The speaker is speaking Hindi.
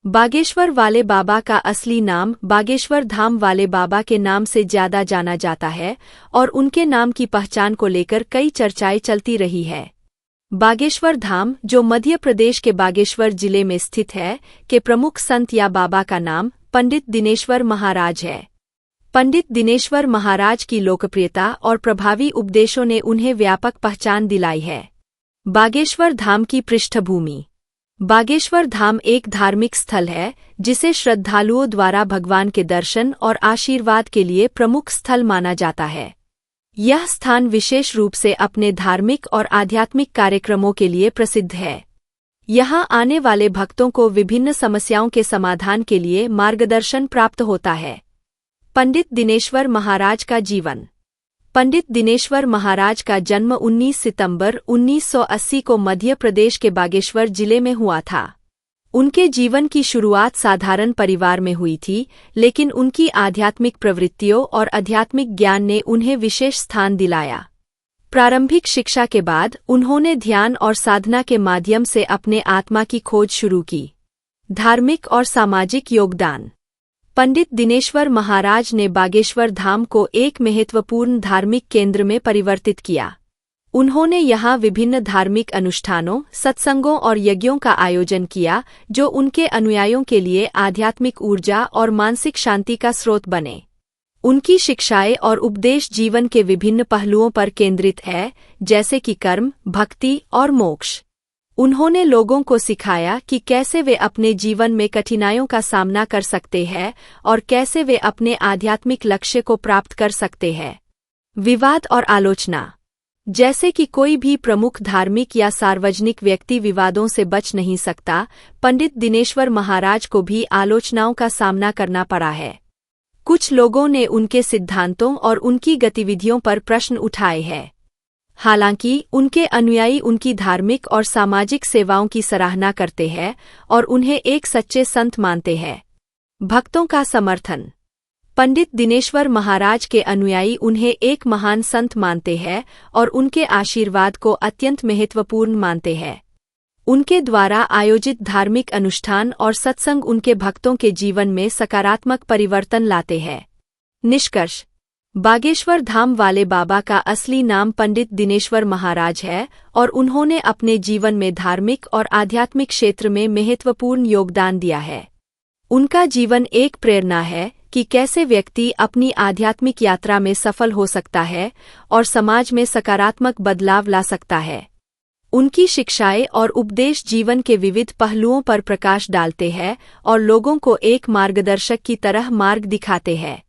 बागेश्वर वाले बाबा का असली नाम बागेश्वर धाम वाले बाबा के नाम से ज्यादा जाना जाता है और उनके नाम की पहचान को लेकर कई चर्चाएं चलती रही है। बागेश्वर धाम, जो मध्य प्रदेश के बागेश्वर जिले में स्थित है, के प्रमुख संत या बाबा का नाम पंडित दिनेश्वर महाराज है। पंडित दिनेश्वर महाराज की लोकप्रियता और प्रभावी उपदेशों ने उन्हें व्यापक पहचान दिलाई है। बागेश्वर धाम की पृष्ठभूमि। बागेश्वर धाम एक धार्मिक स्थल है जिसे श्रद्धालुओं द्वारा भगवान के दर्शन और आशीर्वाद के लिए प्रमुख स्थल माना जाता है। यह स्थान विशेष रूप से अपने धार्मिक और आध्यात्मिक कार्यक्रमों के लिए प्रसिद्ध है। यहाँ आने वाले भक्तों को विभिन्न समस्याओं के समाधान के लिए मार्गदर्शन प्राप्त होता है। पंडित दिनेश्वर महाराज का जीवन। पंडित दिनेश्वर महाराज का जन्म 19 सितंबर 1980 को मध्य प्रदेश के बागेश्वर जिले में हुआ था। उनके जीवन की शुरुआत साधारण परिवार में हुई थी, लेकिन उनकी आध्यात्मिक प्रवृत्तियों और आध्यात्मिक ज्ञान ने उन्हें विशेष स्थान दिलाया। प्रारंभिक शिक्षा के बाद उन्होंने ध्यान और साधना के माध्यम से अपने आत्मा की खोज शुरू की। धार्मिक और सामाजिक योगदान। पंडित दिनेश्वर महाराज ने बागेश्वर धाम को एक महत्वपूर्ण धार्मिक केंद्र में परिवर्तित किया। उन्होंने यहाँ विभिन्न धार्मिक अनुष्ठानों, सत्संगों और यज्ञों का आयोजन किया, जो उनके अनुयायियों के लिए आध्यात्मिक ऊर्जा और मानसिक शांति का स्रोत बने। उनकी शिक्षाएं और उपदेश जीवन के विभिन्न पहलुओं पर केंद्रित है, जैसे कि कर्म, भक्ति और मोक्ष। उन्होंने लोगों को सिखाया कि कैसे वे अपने जीवन में कठिनाइयों का सामना कर सकते हैं और कैसे वे अपने आध्यात्मिक लक्ष्य को प्राप्त कर सकते हैं। विवाद और आलोचना। जैसे कि कोई भी प्रमुख धार्मिक या सार्वजनिक व्यक्ति विवादों से बच नहीं सकता, पंडित दिनेश्वर महाराज को भी आलोचनाओं का सामना करना पड़ा है। कुछ लोगों ने उनके सिद्धांतों और उनकी गतिविधियों पर प्रश्न उठाए हैं। हालांकि उनके अनुयायी उनकी धार्मिक और सामाजिक सेवाओं की सराहना करते हैं और उन्हें एक सच्चे संत मानते हैं। भक्तों का समर्थन। पंडित दिनेश्वर महाराज के अनुयायी उन्हें एक महान संत मानते हैं और उनके आशीर्वाद को अत्यंत महत्वपूर्ण मानते हैं। उनके द्वारा आयोजित धार्मिक अनुष्ठान और सत्संग उनके भक्तों के जीवन में सकारात्मक परिवर्तन लाते हैं। निष्कर्ष। बागेश्वर धाम वाले बाबा का असली नाम पंडित दिनेश्वर महाराज है और उन्होंने अपने जीवन में धार्मिक और आध्यात्मिक क्षेत्र में महत्वपूर्ण योगदान दिया है। उनका जीवन एक प्रेरणा है कि कैसे व्यक्ति अपनी आध्यात्मिक यात्रा में सफल हो सकता है और समाज में सकारात्मक बदलाव ला सकता है। उनकी शिक्षाएं और उपदेश जीवन के विविध पहलुओं पर प्रकाश डालते हैं और लोगों को एक मार्गदर्शक की तरह मार्ग दिखाते हैं।